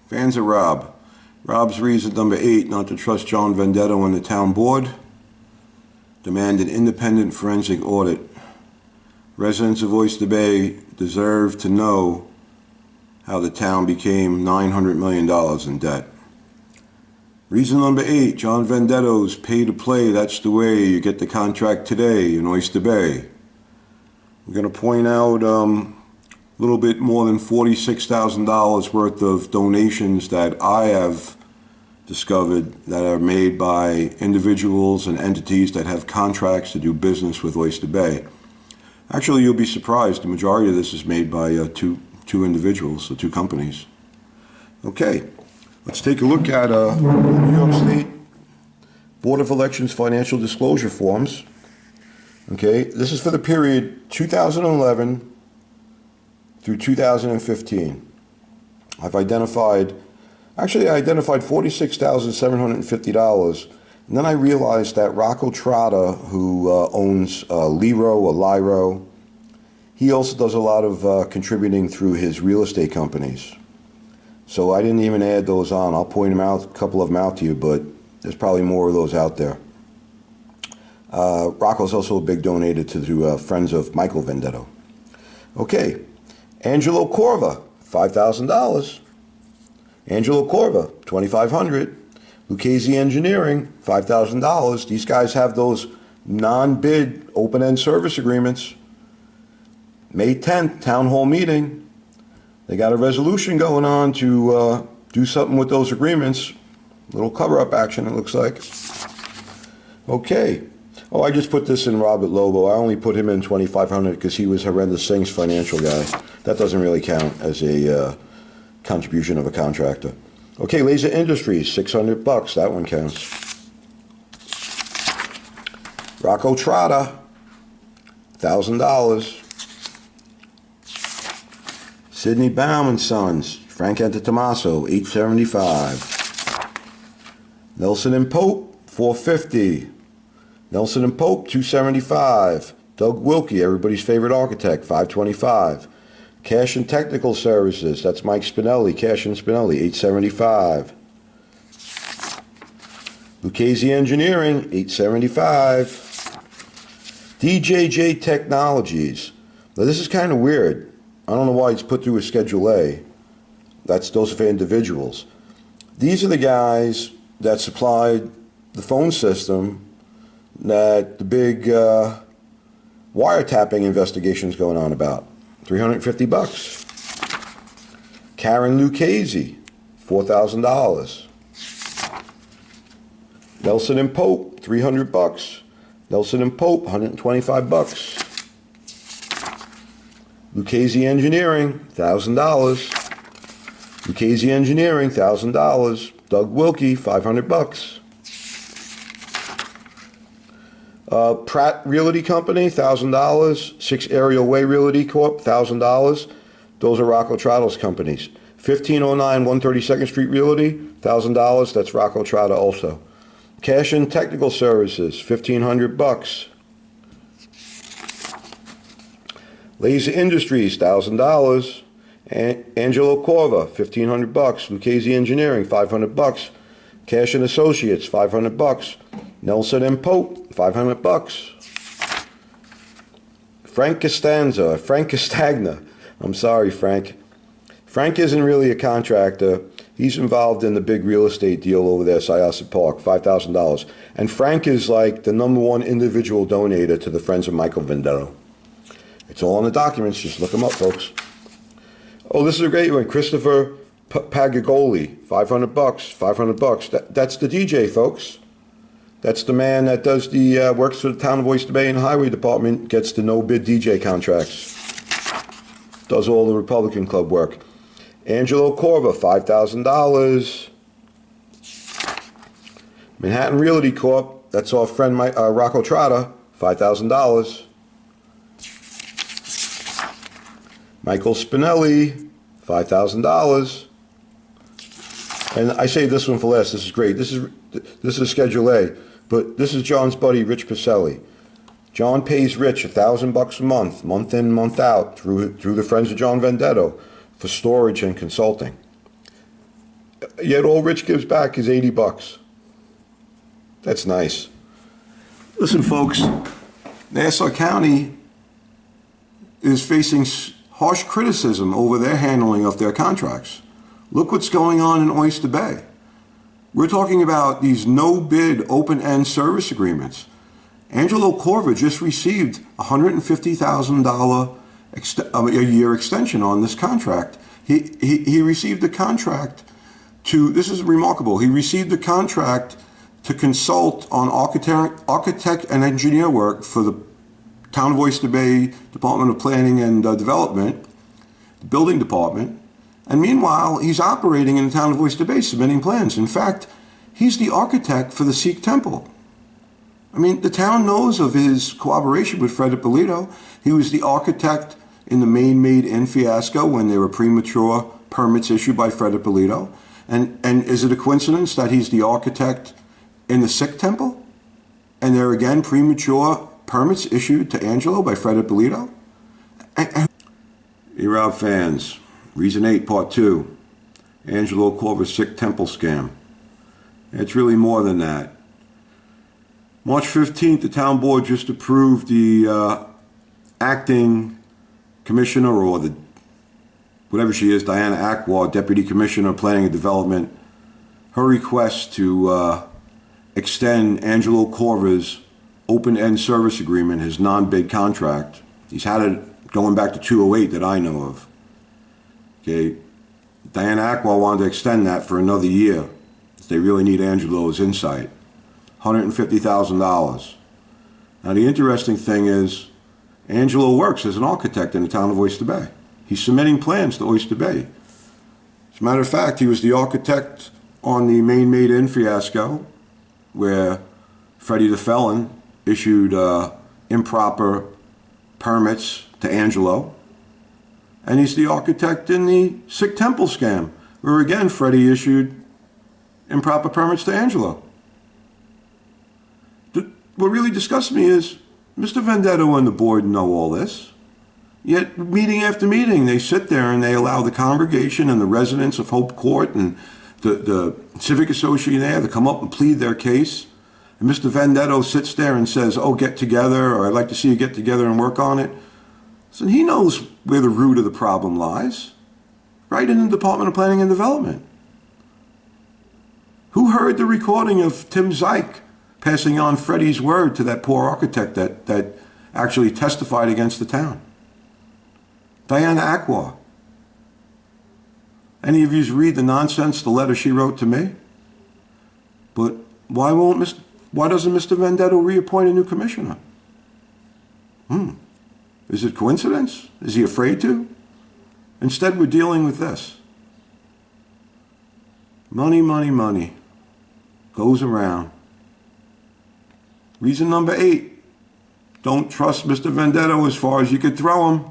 Fans of Rob. Rob's reason number 8 not to trust John Venditto on the town board. Demand an independent forensic audit. Residents of Oyster Bay deserve to know how the town became $900 million in debt. Reason number 8, John Venditto's pay to play. That's the way you get the contract today in Oyster Bay. We're going to point out a little bit more than $46,000 worth of donations that I have discovered that are made by individuals and entities that have contracts to do business with Oyster Bay. Actually, you'll be surprised. The majority of this is made by two individuals, so two companies. Okay, let's take a look at New York State Board of Elections financial disclosure forms. Okay, this is for the period 2011 through 2015. I identified $46,750, and then I realized that Rocco Trotta, who owns Liro, he also does a lot of contributing through his real estate companies. So I didn't even add those on. I'll point them out, a couple of them out to you, but there's probably more of those out there. Rocco's also a big donator to the Friends of Michael Venditto. Okay, Angelo Corva, $5,000. Angelo Corva, $2,500. Lucchese Engineering, $5,000. These guys have those non-bid open-end service agreements. May 10th, town hall meeting. They got a resolution going on to do something with those agreements. A little cover-up action, it looks like. Okay. Oh, I just put this in Robert Lobo. I only put him in $2,500 because he was Horrendous Things financial guy. That doesn't really count as a contribution of a contractor. Okay, Laser Industries, $600. That one counts. Rocco Trotta, $1,000. Sidney Baum and Sons, Frank Antetomaso, $875. Nelson and Pope, $450. Nelson and Pope, $275. Doug Wilkie, everybody's favorite architect, $525. Cash and Technical Services, that's Mike Spinelli, Cash and Spinelli, $875. Lucchese Engineering, $875. DJJ Technologies. Now this is kind of weird. I don't know why it's put through a Schedule A. Those are for individuals. These are the guys that supplied the phone system that the big wiretapping investigation is going on about. $350. Karen Lucchese, $4,000. Nelson and Pope, $300. Nelson and Pope, $125. Lucchese Engineering, $1,000. Lucchese Engineering, $1,000. Doug Wilkie, $500. Pratt Realty Company, $1,000. 6 Aerial Way Realty Corp., $1,000. Those are Rocco Trotta's companies. 1509 132nd Street Realty, $1,000. That's Rocco Trotta also. Cash and Technical Services, $1,500. Laser Industries, $1,000. Angelo Corva, $1,500. Lucchese Engineering, $500. Cash and Associates, $500. Nelson and Pope, $500. Frank Castagna. I'm sorry, Frank. Frank isn't really a contractor. He's involved in the big real estate deal over there, Syosset Park, $5,000. And Frank is like the #1 individual donator to the Friends of Michael Venditto. It's all in the documents. Just look them up, folks. Oh, this is a great one. Christopher Pagagoli, $500. $500. That's the DJ, folks. That's the man that does the works for the town of Oyster Bay and Highway Department, gets the no-bid DJ contracts. Does all the Republican Club work. Angelo Corva, $5,000. Manhattan Realty Corp., that's our friend Rocco Trotta, $5,000. Michael Spinelli, $5,000. And I say this one for last. This is great. This is Schedule A, but this is John's buddy Rich Pacelli. John pays Rich $1,000 a month in, month out, through the Friends of John Venditto, for storage and consulting. yet all Rich gives back is $80. That's nice. Listen, folks, Nassau County is facing harsh criticism over their handling of their contracts. Look what's going on in Oyster Bay. We're talking about these no-bid open-end service agreements. Angelo Corva just received a $150,000 a year extension on this contract. He received the contract to, this is remarkable, he received the contract to consult on architect and engineer work for the Town of Oyster Bay Department of Planning and Development, the building department, and meanwhile, he's operating in the Town of Oyster Bay, submitting plans. In fact, he's the architect for the Sikh temple. I mean, the town knows of his cooperation with Fred Ippolito. He was the architect in the Maine Made-In fiasco when there were premature permits issued by Fred Ippolito. And is it a coincidence that he's the architect in the Sikh temple? And there are again premature permits issued to Angelo by Fred Ippolito? E-Rob fans, Reason 8, Part 2, Angelo Corva Sikh temple scam. It's really more than that. March 15th, the town board just approved the acting commissioner, or the whatever she is, Diana Aqua, Deputy Commissioner of Planning and Development, her request to extend Angelo Corva's open-end service agreement, his non-bid contract. He's had it going back to 2008 that I know of. Okay, Diana Aqua wanted to extend that for another year. They really need Angelo's insight. $150,000. Now the interesting thing is, Angelo works as an architect in the Town of Oyster Bay. He's submitting plans to Oyster Bay. As a matter of fact, he was the architect on the Maine Made-In fiasco, where Freddie the Felon issued improper permits to Angelo. And he's the architect in the Sikh temple scam, where again Freddie issued improper permits to Angelo. What really disgusts me is Mr. Venditto and the board know all this. Yet meeting after meeting, they sit there and they allow the congregation and the residents of Hope Court and the civic association there to come up and plead their case. And Mr. Venditto sits there and says, oh, get together, or I'd like to see you get together and work on it. So he knows where the root of the problem lies, right in the Department of Planning and Development. Who heard the recording of Tim Zeich passing on Freddie's word to that poor architect that actually testified against the town? Diana Aqua. Any of you read the nonsense, the letter she wrote to me? But why doesn't Mr. Venditto reappoint a new commissioner? Is it coincidence? Is he afraid to? Instead, we're dealing with this. Money, money, money goes around. Reason number 8, don't trust Mr. Venditto as far as you could throw him.